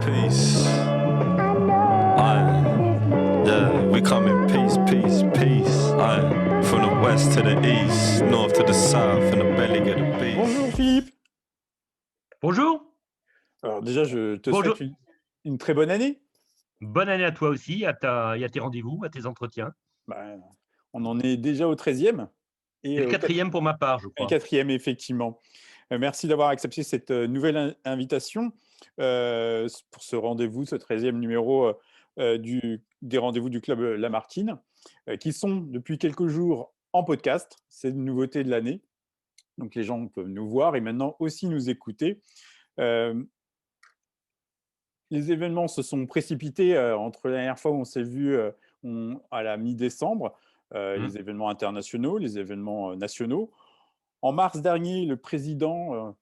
peace. Aye, yeah, we come in peace, peace, peace. Aye, from the west to the east, north to the south, and the belly of the beast. Bonjour Philippe. Bonjour. Alors déjà, je te Bonjour. souhaite une très bonne année. Bonne année à toi aussi, à tes rendez-vous, à tes entretiens. Ben, on en est déjà au 13e. Et le au quatrième pour ma part, je et crois. 4e, effectivement. Merci d'avoir accepté cette nouvelle invitation pour ce rendez-vous, ce 13e numéro des rendez-vous du Club Lamartine, qui sont depuis quelques jours en podcast. C'est une nouveauté de l'année. Donc les gens peuvent nous voir et maintenant aussi nous écouter. Les événements se sont précipités entre la dernière fois où on s'est vu à la mi-décembre, les événements internationaux, les événements nationaux. En mars dernier, le président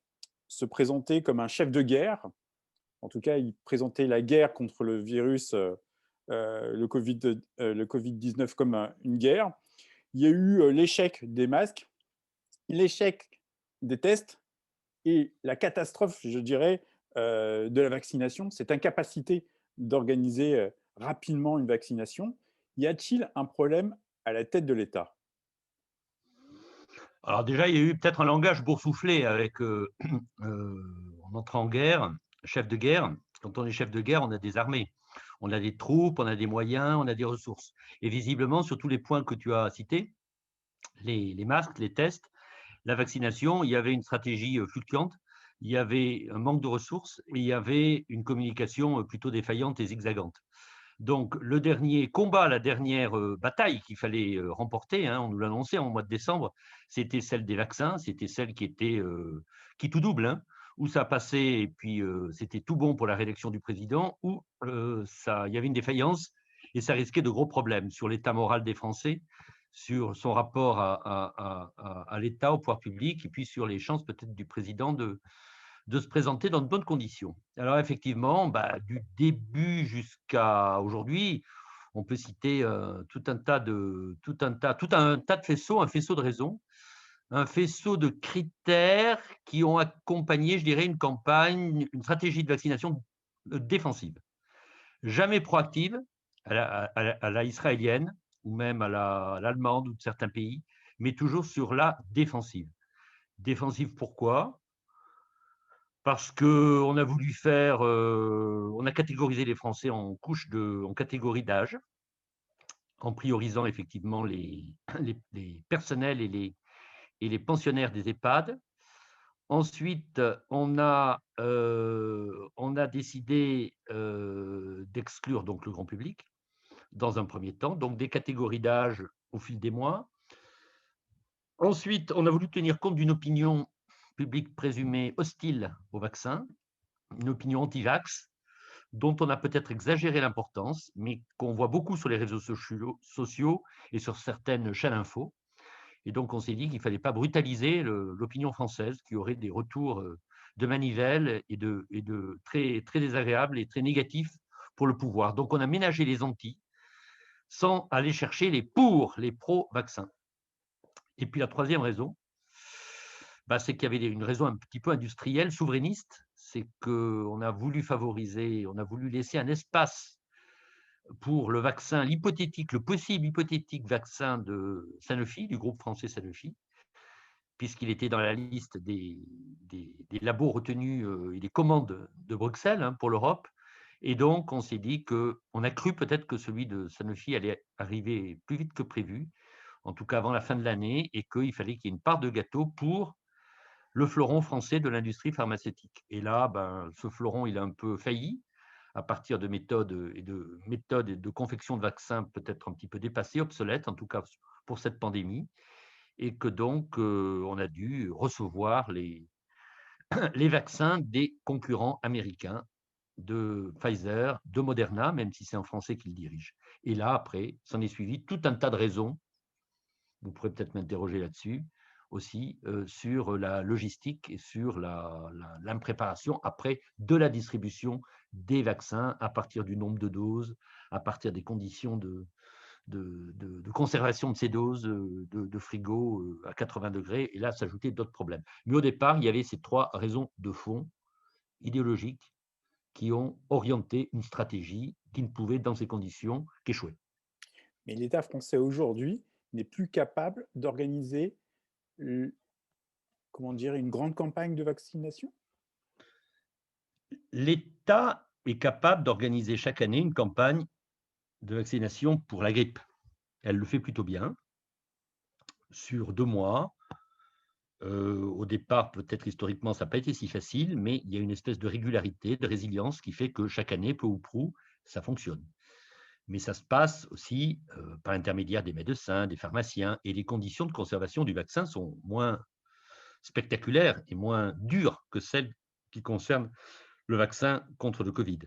se présentait comme un chef de guerre. En tout cas, il présentait la guerre contre le virus, le Covid-19 comme une guerre. Il y a eu l'échec des masques, l'échec des tests et la catastrophe, je dirais, de la vaccination, cette incapacité d'organiser rapidement une vaccination. Y a-t-il un problème à la tête de l'État ? Alors déjà, il y a eu peut-être un langage boursouflé avec on entre en guerre, chef de guerre. Quand on est chef de guerre, on a des armées, on a des troupes, on a des moyens, on a des ressources. Et visiblement, sur tous les points que tu as cités, les masques, les tests, la vaccination, il y avait une stratégie fluctuante, il y avait un manque de ressources et il y avait une communication plutôt défaillante et zigzagante. Donc, le dernier combat, la dernière bataille qu'il fallait remporter, hein, on nous l'annonçait en mois de décembre, c'était celle des vaccins, c'était celle qui tout double, hein, où ça passait et puis c'était tout bon pour la réélection du président, où il y avait une défaillance et ça risquait de gros problèmes sur l'état moral des Français, sur son rapport à l'État, au pouvoir public, et puis sur les chances peut-être du président de se présenter dans de bonnes conditions. Alors effectivement, du début jusqu'à aujourd'hui, on peut citer tout un tas de faisceaux, un faisceau de raisons, un faisceau de critères qui ont accompagné, je dirais, une campagne, une stratégie de vaccination défensive. Jamais proactive à la israélienne ou même à l'allemande ou de certains pays, mais toujours sur la défensive. Défensive pourquoi ? Parce qu'on a voulu faire, on a catégorisé les Français en catégories d'âge, en priorisant effectivement les personnels et les pensionnaires des EHPAD. Ensuite, on a décidé d'exclure donc le grand public dans un premier temps, donc des catégories d'âge au fil des mois. Ensuite, on a voulu tenir compte d'une opinion publique présumée hostile au vaccin, une opinion anti-vax, dont on a peut-être exagéré l'importance, mais qu'on voit beaucoup sur les réseaux sociaux et sur certaines chaînes info. Et donc, on s'est dit qu'il ne fallait pas brutaliser l'opinion française, qui aurait des retours de manivelle et de très, très désagréables et très négatifs pour le pouvoir. Donc, on a ménagé les anti sans aller chercher les pro-vaccins. Et puis, la troisième raison, c'est qu'il y avait une raison un petit peu industrielle, souverainiste, c'est qu'on a voulu favoriser, on a voulu laisser un espace pour le vaccin, le possible hypothétique vaccin de Sanofi, du groupe français Sanofi, puisqu'il était dans la liste des labos retenus et des commandes de Bruxelles pour l'Europe. Et donc, on s'est dit on a cru peut-être que celui de Sanofi allait arriver plus vite que prévu, en tout cas avant la fin de l'année, et qu'il fallait qu'il y ait une part de gâteau pour le fleuron français de l'industrie pharmaceutique. Et là, ce fleuron, il a un peu failli à partir de méthodes et de confection de vaccins peut-être un petit peu dépassées, obsolètes, en tout cas pour cette pandémie, et que donc on a dû recevoir les vaccins des concurrents américains, de Pfizer, de Moderna, même si c'est un Français qui le dirige. Et là, après, s'en est suivi tout un tas de raisons, vous pourrez peut-être m'interroger là-dessus, aussi sur la logistique et sur l'impréparation après de la distribution des vaccins à partir du nombre de doses, à partir des conditions de conservation de ces doses, de frigo à 80 degrés, et là s'ajouter d'autres problèmes. Mais au départ, il y avait ces trois raisons de fond idéologiques qui ont orienté une stratégie qui ne pouvait, dans ces conditions, qu'échouer. Mais l'État français aujourd'hui n'est plus capable d'organiser, comment dire, une grande campagne de vaccination? L'État est capable d'organiser chaque année une campagne de vaccination pour la grippe. Elle le fait plutôt bien, sur 2 mois. Au départ, peut-être historiquement, ça n'a pas été si facile, mais il y a une espèce de régularité, de résilience qui fait que chaque année, peu ou prou, ça fonctionne. Mais ça se passe aussi par l'intermédiaire des médecins, des pharmaciens, et les conditions de conservation du vaccin sont moins spectaculaires et moins dures que celles qui concernent le vaccin contre le Covid.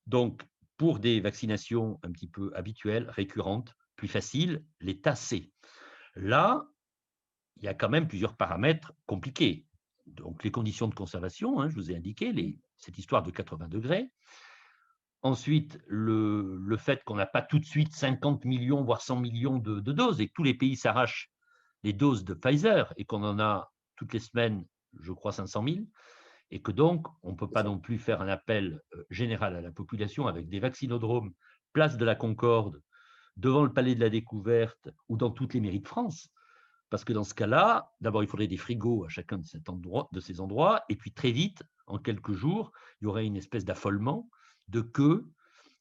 Donc, pour des vaccinations un petit peu habituelles, récurrentes, plus faciles, l'État sait. Là, il y a quand même plusieurs paramètres compliqués. Donc, les conditions de conservation, je vous ai indiqué, cette histoire de 80 degrés. Ensuite, le fait qu'on n'a pas tout de suite 50 millions, voire 100 millions de doses, et que tous les pays s'arrachent les doses de Pfizer, et qu'on en a toutes les semaines, je crois, 500 000, et que donc, on ne peut pas non plus faire un appel général à la population avec des vaccinodromes, place de la Concorde, devant le Palais de la Découverte ou dans toutes les mairies de France. Parce que dans ce cas-là, d'abord, il faudrait des frigos à chacun de ces endroits, et puis très vite, en quelques jours, il y aurait une espèce d'affolement, de queue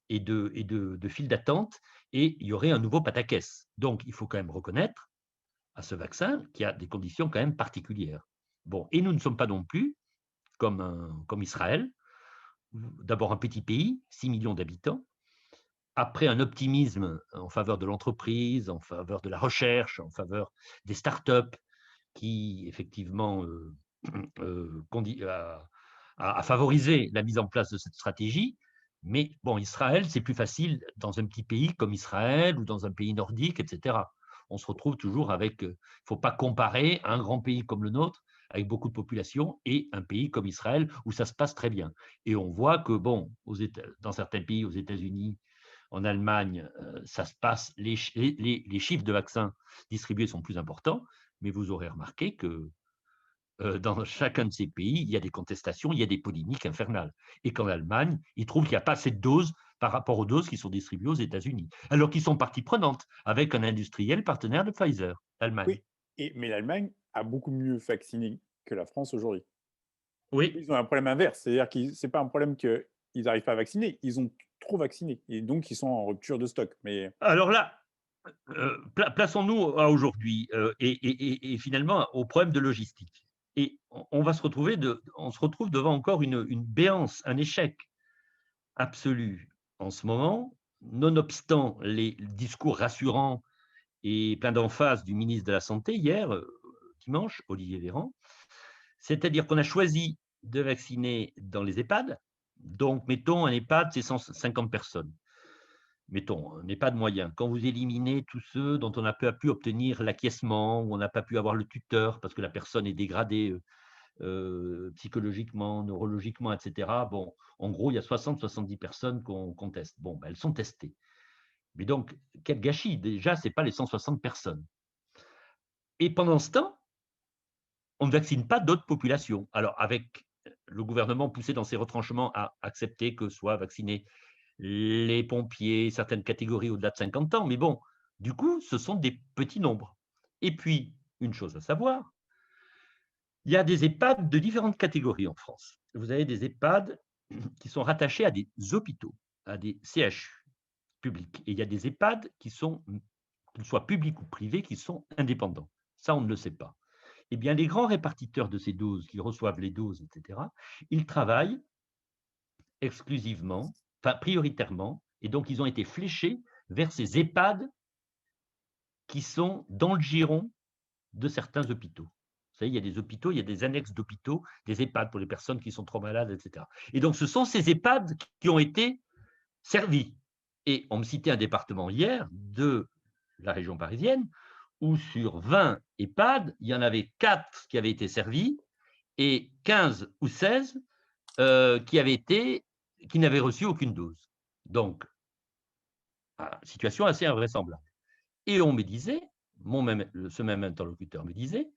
et de files d'attente, et il y aurait un nouveau pataquès. Donc, il faut quand même reconnaître à ce vaccin qu'il y a des conditions quand même particulières. Bon, et nous ne sommes pas non plus comme Israël, d'abord un petit pays, 6 millions d'habitants, après un optimisme en faveur de l'entreprise, en faveur de la recherche, en faveur des startups, qui effectivement a favorisé la mise en place de cette stratégie. Mais bon, Israël, c'est plus facile dans un petit pays comme Israël ou dans un pays nordique, etc. On se retrouve toujours avec, il ne faut pas comparer un grand pays comme le nôtre, avec beaucoup de population, et un pays comme Israël, où ça se passe très bien. Et on voit que, bon, dans certains pays, aux États-Unis, en Allemagne, ça se passe, les chiffres de vaccins distribués sont plus importants, mais vous aurez remarqué que dans chacun de ces pays, il y a des contestations, il y a des polémiques infernales. Et qu'en Allemagne, ils trouvent qu'il n'y a pas assez de doses par rapport aux doses qui sont distribuées aux États-Unis, alors qu'ils sont partie prenante avec un industriel partenaire de Pfizer, l'Allemagne. Oui, mais l'Allemagne a beaucoup mieux vacciné que la France aujourd'hui. Oui. Ils ont un problème inverse, c'est-à-dire que ce n'est pas un problème qu'ils n'arrivent pas à vacciner, ils ont trop vacciné, et donc ils sont en rupture de stock. Mais... Alors là, plaçons-nous à aujourd'hui et finalement au problème de logistique. Et on se retrouve devant encore une béance, un échec absolu en ce moment, nonobstant les discours rassurants et plein d'emphase du ministre de la Santé hier, dimanche, Olivier Véran. C'est-à-dire qu'on a choisi de vacciner dans les EHPAD. Donc, mettons un EHPAD, c'est 150 personnes. Mettons, un EHPAD moyen. Quand vous éliminez tous ceux dont on n'a pas pu obtenir l'acquiescement, ou on n'a pas pu avoir le tuteur parce que la personne est dégradée psychologiquement, neurologiquement, etc. Bon, en gros, il y a 60-70 personnes qu'on teste. Bon, ben, elles sont testées. Mais donc, quel gâchis. Déjà, ce n'est pas les 160 personnes. Et pendant ce temps, on ne vaccine pas d'autres populations. Alors, avec le gouvernement poussé dans ses retranchements à accepter que soient vaccinés les pompiers, certaines catégories au-delà de 50 ans. Mais bon, du coup, ce sont des petits nombres. Et puis, une chose à savoir, il y a des EHPAD de différentes catégories en France. Vous avez des EHPAD qui sont rattachés à des hôpitaux, à des CHU publics. Et il y a des EHPAD qui sont, qu'ils soient publics ou privés, qui sont indépendants. Ça, on ne le sait pas. Eh bien, les grands répartiteurs de ces doses, qui reçoivent les doses, etc., ils travaillent exclusivement, enfin prioritairement, et donc ils ont été fléchés vers ces EHPAD qui sont dans le giron de certains hôpitaux. Vous savez, il y a des hôpitaux, il y a des annexes d'hôpitaux, des EHPAD pour les personnes qui sont trop malades, etc. Et donc, ce sont ces EHPAD qui ont été servis. Et on me citait un département hier de la région parisienne où sur 20 EHPAD, il y en avait 4 qui avaient été servis et 15 ou 16 qui n'avaient reçu aucune dose. Donc, situation assez invraisemblable. Et on me disait, ce même interlocuteur me disait,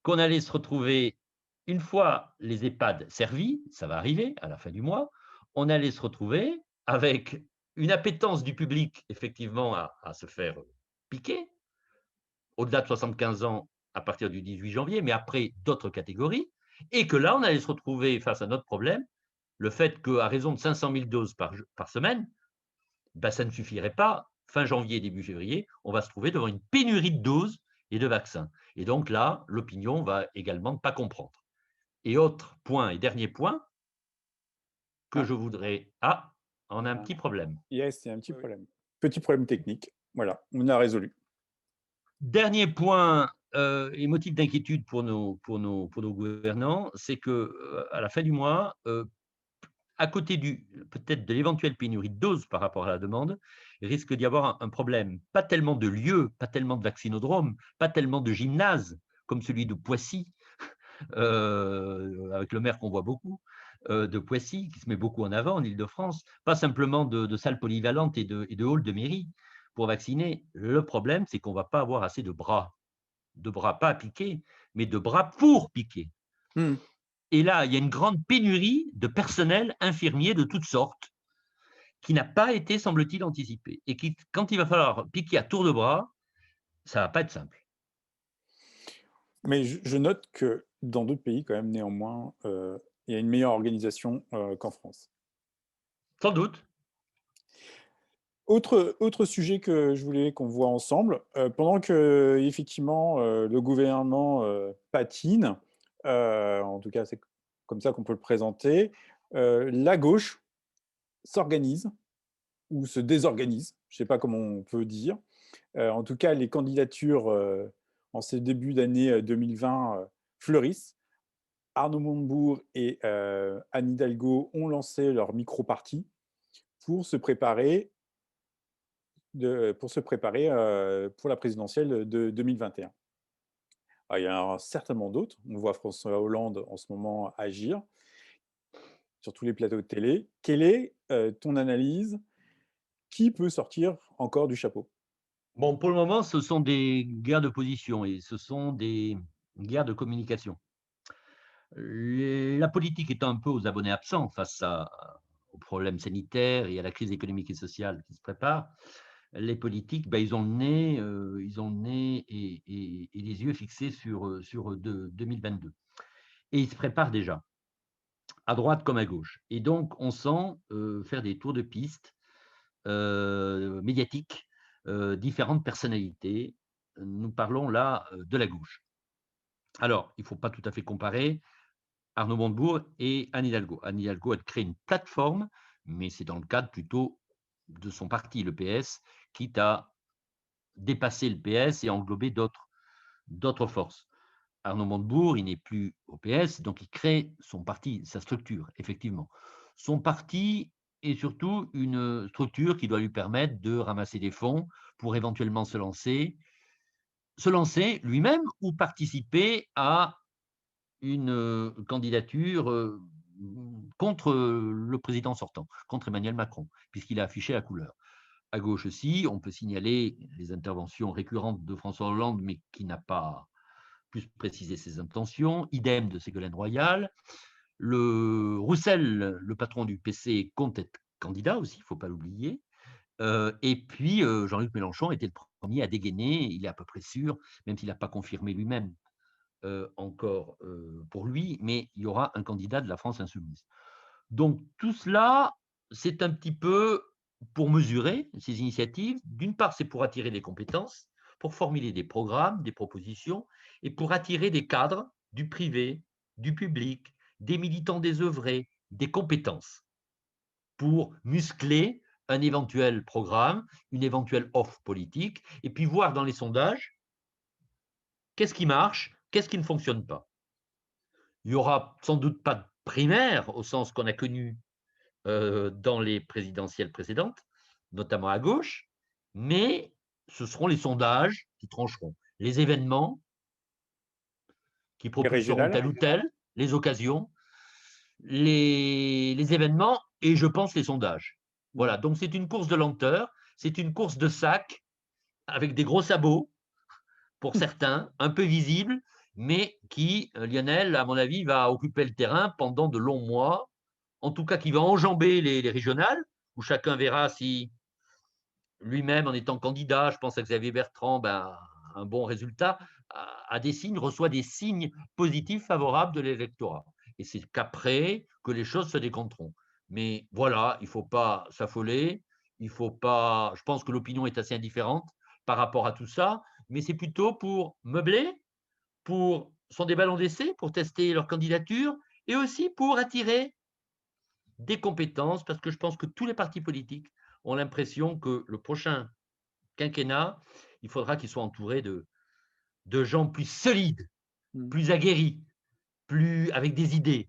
qu'on allait se retrouver, une fois les EHPAD servis, ça va arriver à la fin du mois, on allait se retrouver avec une appétence du public, effectivement, à se faire piquer, au-delà de 75 ans à partir du 18 janvier, mais après d'autres catégories, et que là, on allait se retrouver face à notre problème, le fait qu'à raison de 500 000 doses par semaine, ben, ça ne suffirait pas. Fin janvier, début février, on va se trouver devant une pénurie de doses et de vaccins. Et donc là, l'opinion va également ne pas comprendre. Et autre point, et dernier point, que Ah. je voudrais… Ah, on a un petit problème. Yes, il y a un petit problème. Petit problème technique. Voilà, on a résolu. Dernier point et motif d'inquiétude pour nos gouvernants, c'est que à la fin du mois, à côté peut-être de l'éventuelle pénurie de doses par rapport à la demande, il risque d'y avoir un problème. Pas tellement de lieux, pas tellement de vaccinodromes, pas tellement de gymnases comme celui de Poissy, avec le maire qu'on voit beaucoup, de Poissy, qui se met beaucoup en avant en Île-de-France, pas simplement de salles polyvalentes et de halls de mairie pour vacciner. Le problème, c'est qu'on ne va pas avoir assez de bras pas à piquer, mais de bras pour piquer. Et là, il y a une grande pénurie de personnel infirmier de toutes sortes qui n'a pas été, semble-t-il, anticipée. Et qui, quand il va falloir piquer à tour de bras, ça ne va pas être simple. Mais je note que dans d'autres pays, quand même, néanmoins, il y a une meilleure organisation qu'en France. Sans doute. Autre sujet que je voulais qu'on voit ensemble, pendant que effectivement le gouvernement patine, en tout cas c'est comme ça qu'on peut le présenter, la gauche s'organise ou se désorganise, je ne sais pas comment on peut dire. En tout cas, les candidatures en ces débuts d'année 2020 fleurissent. Arnaud Montebourg et Anne Hidalgo ont lancé leur micro-parti pour se préparer pour la présidentielle de 2021. Alors, il y en a certainement d'autres. On voit François Hollande en ce moment agir sur tous les plateaux de télé. Quelle est ton analyse? Qui peut sortir encore du chapeau? Bon, pour le moment, ce sont des guerres de position et ce sont des guerres de communication. La politique étant un peu aux abonnés absents face aux problèmes sanitaires et à la crise économique et sociale qui se prépare, les politiques, ben, ils ont le nez et les yeux fixés sur 2022. Et ils se préparent déjà, à droite comme à gauche. Et donc, on sent faire des tours de piste médiatiques, différentes personnalités. Nous parlons là de la gauche. Alors, il ne faut pas tout à fait comparer Arnaud Montebourg et Anne Hidalgo. Anne Hidalgo a créé une plateforme, mais c'est dans le cadre plutôt de son parti, le PS, quitte à dépasser le PS et englober d'autres forces. Arnaud Montebourg, il n'est plus au PS, donc il crée son parti, sa structure, effectivement. Son parti est surtout une structure qui doit lui permettre de ramasser des fonds pour éventuellement se lancer lui-même ou participer à une candidature contre le président sortant, contre Emmanuel Macron, puisqu'il a affiché la couleur. À gauche aussi, on peut signaler les interventions récurrentes de François Hollande, mais qui n'a pas plus précisé ses intentions. Idem de Ségolène Royal. Le Roussel, le patron du PC, compte être candidat aussi, il ne faut pas l'oublier. Et puis, Jean-Luc Mélenchon était le premier à dégainer, il est à peu près sûr, même s'il n'a pas confirmé lui-même encore pour lui, mais il y aura un candidat de la France insoumise. Donc tout cela, c'est un petit peu pour mesurer ces initiatives. D'une part, c'est pour attirer des compétences, pour formuler des programmes, des propositions, et pour attirer des cadres du privé, du public, des militants désœuvrés, des compétences, pour muscler un éventuel programme, une éventuelle offre politique, et puis voir dans les sondages qu'est-ce qui marche, qu'est-ce qui ne fonctionne pas. Il n'y aura sans doute pas de primaire au sens qu'on a connu dans les présidentielles précédentes, notamment à gauche, mais ce seront les sondages qui trancheront. Les événements qui propulseront tel ou tel, les occasions, les événements et je pense les sondages. Voilà, donc c'est une course de lenteur, c'est une course de sac avec des gros sabots pour certains, un peu visibles, mais qui, Lionel, à mon avis, va occuper le terrain pendant de longs mois en tout cas qui va enjamber les régionales, où chacun verra si lui-même, en étant candidat, je pense à Xavier Bertrand, ben, un bon résultat, a des signes, reçoit des signes positifs favorables de l'électorat. Et c'est qu'après que les choses se décompteront. Mais voilà, il ne faut pas s'affoler, il faut pas. Je pense que l'opinion est assez indifférente par rapport à tout ça, mais c'est plutôt pour meubler, pour sont des ballons d'essai, pour tester leur candidature, et aussi pour attirer des compétences, parce que je pense que tous les partis politiques ont l'impression que le prochain quinquennat, il faudra qu'ils soient entourés de gens plus solides, plus aguerris, plus avec des idées.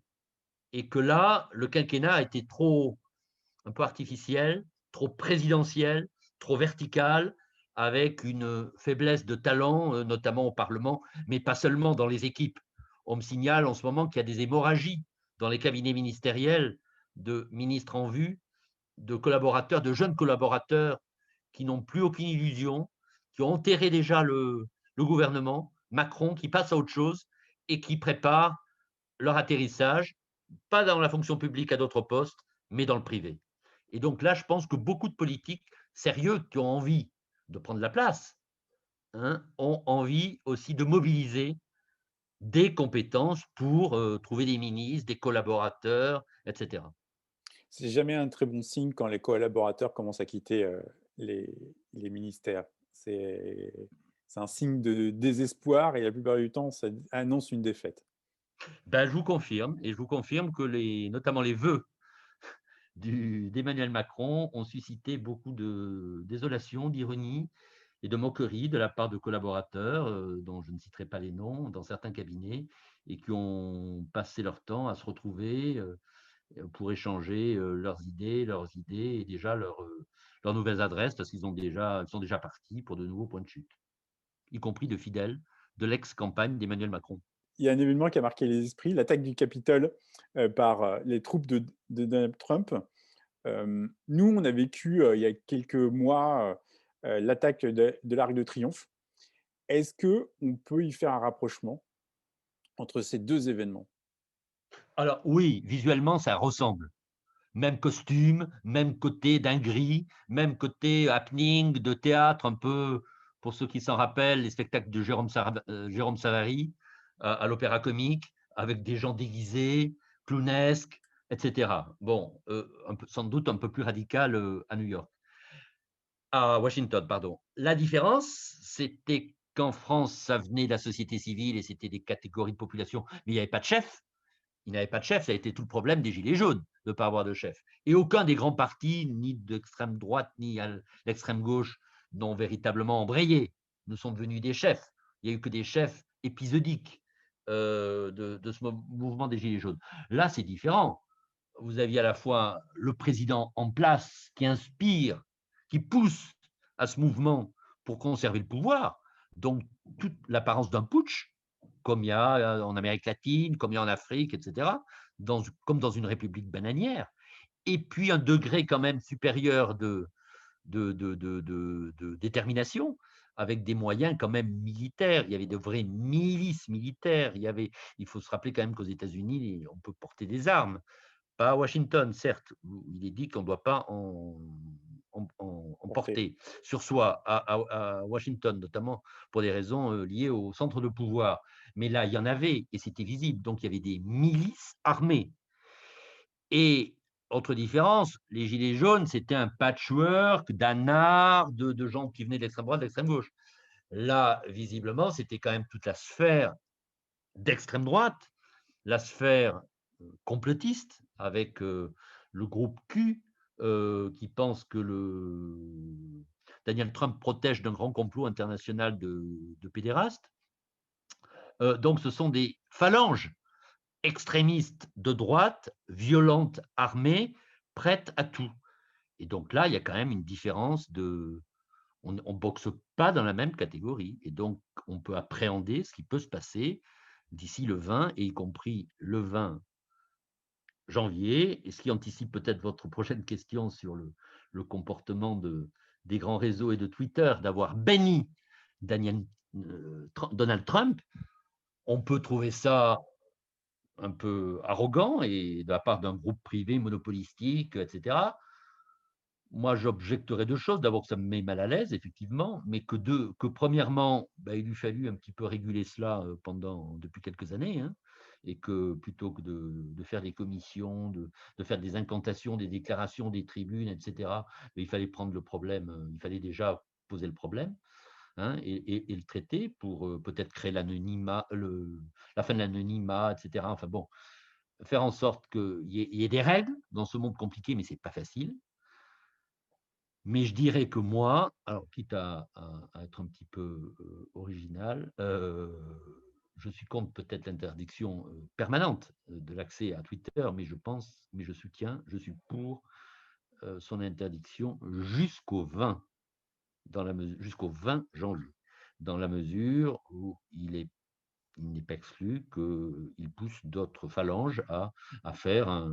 Et que là, le quinquennat a été trop, un peu artificiel, trop présidentiel, trop vertical, avec une faiblesse de talent, notamment au Parlement, mais pas seulement dans les équipes. On me signale en ce moment qu'il y a des hémorragies dans les cabinets ministériels de ministres en vue, de collaborateurs, de jeunes collaborateurs qui n'ont plus aucune illusion, qui ont enterré déjà le gouvernement, Macron, qui passe à autre chose et qui prépare leur atterrissage, pas dans la fonction publique à d'autres postes, mais dans le privé. Et donc là, je pense que beaucoup de politiques sérieux qui ont envie de prendre la place, hein, ont envie aussi de mobiliser des compétences pour trouver des ministres, des collaborateurs, etc. C'est jamais un très bon signe quand les collaborateurs commencent à quitter les, les ministères. C'est un signe de désespoir et la plupart du temps, ça annonce une défaite. Ben, je vous confirme, et je vous confirme que notamment les vœux d'Emmanuel Macron ont suscité beaucoup de désolation, d'ironie et de moquerie de la part de collaborateurs, dont je ne citerai pas les noms, dans certains cabinets, et qui ont passé leur temps à se retrouver pour échanger leurs idées et déjà leurs nouvelles adresses, parce qu'ils sont déjà partis pour de nouveaux points de chute, y compris de fidèles de l'ex-campagne d'Emmanuel Macron. Il y a un événement qui a marqué les esprits, l'attaque du Capitole par les troupes de Donald Trump. Nous, on a vécu il y a quelques mois l'attaque de l'Arc de Triomphe. Est-ce qu'on peut y faire un rapprochement entre ces deux événements? Alors oui, visuellement, ça ressemble. Même costume, même côté dinguerie, même côté happening, de théâtre, un peu, pour ceux qui s'en rappellent, les spectacles de Jérôme Savary à l'Opéra Comique, avec des gens déguisés, clownesques, etc. Bon, sans doute un peu plus radical à New York. À Washington, pardon. La différence, c'était qu'en France, ça venait de la société civile et c'était des catégories de population, mais il n'y avait pas de chef. Il n'avait pas de chef, ça a été tout le problème des Gilets jaunes, de ne pas avoir de chef. Et aucun des grands partis, ni d'extrême droite, ni à l'extrême gauche, n'ont véritablement embrayé, ne sont devenus des chefs. Il n'y a eu que des chefs épisodiques de ce mouvement des Gilets jaunes. Là, c'est différent. Vous aviez à la fois le président en place qui inspire, qui pousse à ce mouvement pour conserver le pouvoir, donc toute l'apparence d'un putsch, comme il y a en Amérique latine, comme il y a en Afrique, etc., comme dans une république bananière, et puis un degré quand même supérieur de détermination, avec des moyens quand même militaires. Il y avait de vraies milices militaires. Il faut se rappeler quand même qu'aux États-Unis, on peut porter des armes. Pas à Washington, certes, où il est dit qu'on ne doit pas en porter sur soi, à Washington, notamment pour des raisons liées au centre de pouvoir. Mais là, il y en avait, et c'était visible. Donc, il y avait des milices armées. Et, autre différence, les Gilets jaunes, c'était un patchwork d'anards, de gens qui venaient de l'extrême droite, de l'extrême gauche. Là, visiblement, c'était quand même toute la sphère d'extrême droite, la sphère complotiste, avec le groupe Q, qui pense que Daniel Trump protège d'un grand complot international de pédérastes. Donc, ce sont des phalanges extrémistes de droite, violentes, armées, prêtes à tout. Et donc là, il y a quand même une différence on ne boxe pas dans la même catégorie. Et donc, on peut appréhender ce qui peut se passer d'ici le 20, et y compris le 20 janvier, et ce qui anticipe peut-être votre prochaine question sur le comportement des grands réseaux et de Twitter, d'avoir banni Donald Trump. On peut trouver ça un peu arrogant et de la part d'un groupe privé monopolistique, etc. Moi, j'objecterais 2 choses. D'abord, que ça me met mal à l'aise, effectivement, mais que premièrement, bah, il lui fallut un petit peu réguler cela, depuis quelques années, hein, et que plutôt que de faire des commissions, de faire des incantations, des déclarations, des tribunes, et cetera, mais il fallait prendre le problème, il fallait déjà poser le problème, hein, et le traiter pour, peut-être créer la fin de l'anonymat, et cetera. Enfin bon, faire en sorte qu'il y ait des règles dans ce monde compliqué, mais c'est pas facile. Mais je dirais que moi, alors quitte à être un petit peu, original, je suis contre peut-être l'interdiction, permanente, de l'accès à Twitter, mais je suis pour, son interdiction jusqu'au 20 janvier, dans la mesure où il n'est pas exclu qu'il pousse d'autres phalanges à faire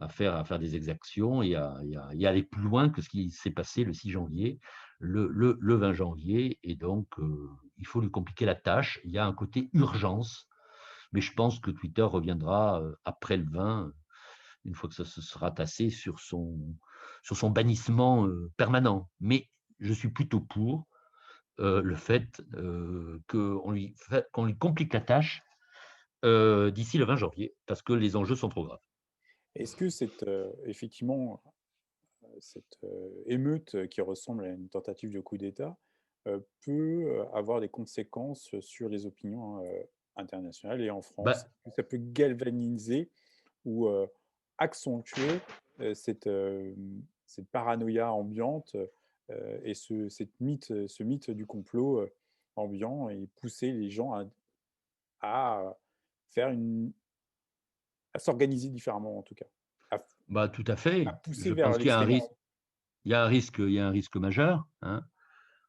à faire des exactions et à aller plus loin que ce qui s'est passé le 6 janvier, le 20 janvier. Et donc, il faut lui compliquer la tâche. Il y a un côté urgence, mais je pense que Twitter reviendra après le 20, une fois que ça se sera tassé sur son bannissement permanent. Mais je suis plutôt pour le fait qu'on lui complique la tâche d'ici le 20 janvier, parce que les enjeux sont trop graves. Est-ce que effectivement, cette émeute qui ressemble à une tentative de coup d'État peut avoir des conséquences sur les opinions internationales et en France? Bah, Est-ce que ça peut galvaniser ou accentuer cette paranoïa ambiante et ce mythe du complot ambiant et pousser les gens à faire à s'organiser différemment en tout cas, à, tout à à fait. pousser Je vers pense qu'il y a un l'extrémisme. risque, il y a un risque majeur, hein.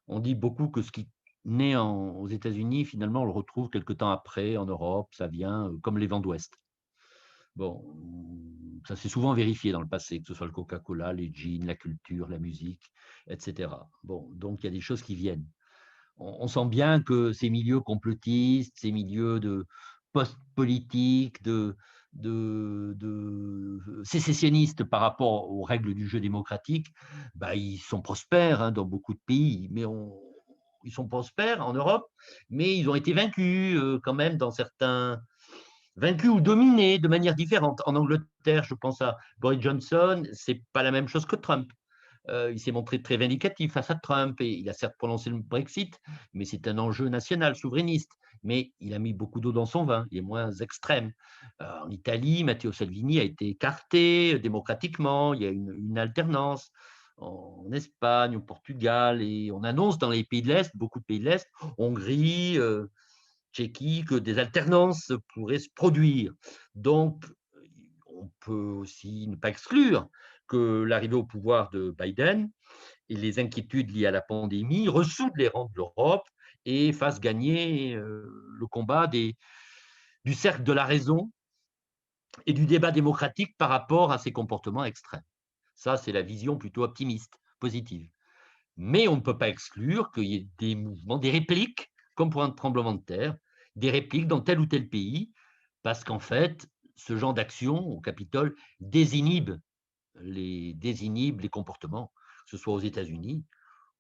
On dit beaucoup que ce qui naît aux États-Unis, finalement, on le retrouve quelque temps après en Europe. Ça vient comme les vents d'Ouest. Bon, ça s'est souvent vérifié dans le passé, que ce soit le Coca-Cola, les jeans, la culture, la musique, etc. Bon, donc il y a des choses qui viennent. On sent bien que ces milieux complotistes, ces milieux de post-politique, de sécessionnistes par rapport aux règles du jeu démocratique, bah, ils sont prospères, hein, dans beaucoup de pays, mais ils sont prospères en Europe, mais ils ont été vaincus quand même vaincus ou dominés de manière différente. En Angleterre, je pense à Boris Johnson, c'est pas la même chose que Trump. Il s'est montré très vindicatif face à Trump et il a certes prononcé le Brexit, mais c'est un enjeu national, souverainiste. Mais il a mis beaucoup d'eau dans son vin, il est moins extrême. En Italie, Matteo Salvini a été écarté démocratiquement, il y a une alternance. En Espagne, au Portugal, et on annonce dans les pays de l'Est, beaucoup de pays de l'Est, Hongrie, Tchéquie, que des alternances pourraient se produire. Donc, on peut aussi ne pas exclure que l'arrivée au pouvoir de Biden et les inquiétudes liées à la pandémie ressoudent les rangs de l'Europe et fassent gagner le combat du cercle de la raison et du débat démocratique par rapport à ces comportements extrêmes. Ça, c'est la vision plutôt optimiste, positive. Mais on ne peut pas exclure qu'il y ait des mouvements, des répliques, comme pour un tremblement de terre, des répliques dans tel ou tel pays, parce qu'en fait, ce genre d'action au Capitole désinhibe les comportements, que ce soit aux États-Unis,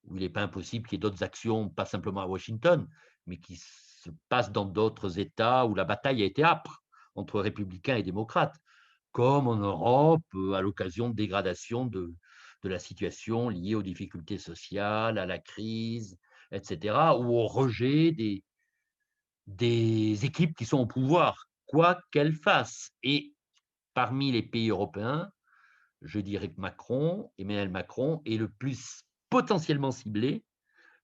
où il n'est pas impossible qu'il y ait d'autres actions, pas simplement à Washington, mais qui se passent dans d'autres États où la bataille a été âpre entre républicains et démocrates, comme en Europe, à l'occasion de dégradation de la situation liée aux difficultés sociales, à la crise, etc., ou au rejet des équipes qui sont au pouvoir, quoi qu'elles fassent. Et parmi les pays européens, je dirais que Emmanuel Macron, est le plus potentiellement ciblé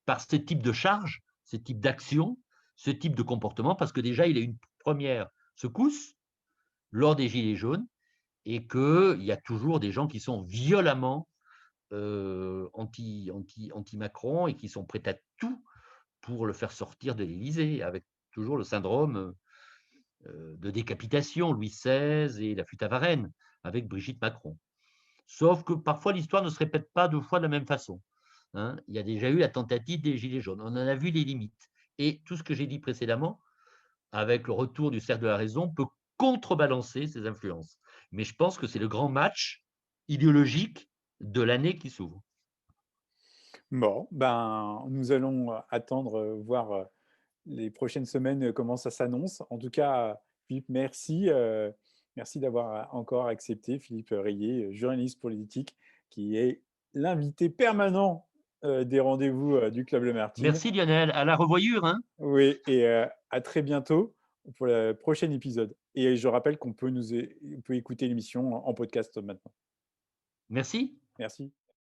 par ce type de charge, ce type d'action, ce type de comportement, parce que déjà, il a une première secousse lors des Gilets jaunes et qu'il y a toujours des gens qui sont violemment anti-Macron et qui sont prêts à tout pour le faire sortir de l'Élysée, avec toujours le syndrome de décapitation, Louis XVI et la flûte à Varennes, avec Brigitte Macron. Sauf que parfois, l'histoire ne se répète pas deux fois de la même façon, hein. Il y a déjà eu la tentative des Gilets jaunes. On en a vu les limites. Et tout ce que j'ai dit précédemment, avec le retour du cercle de la raison, peut contrebalancer ces influences. Mais je pense que c'est le grand match idéologique de l'année qui s'ouvre. Bon, ben, nous allons attendre, voir les prochaines semaines comment ça s'annonce. En tout cas, Philippe, merci. Merci d'avoir encore accepté, Philippe Rayet, journaliste politique, qui est l'invité permanent des rendez-vous du Club Lamartine. Merci Lionel, à la revoyure, hein. Oui, et à très bientôt pour le prochain épisode. Et je rappelle qu'on peut, on peut écouter l'émission en podcast maintenant. Merci. Merci.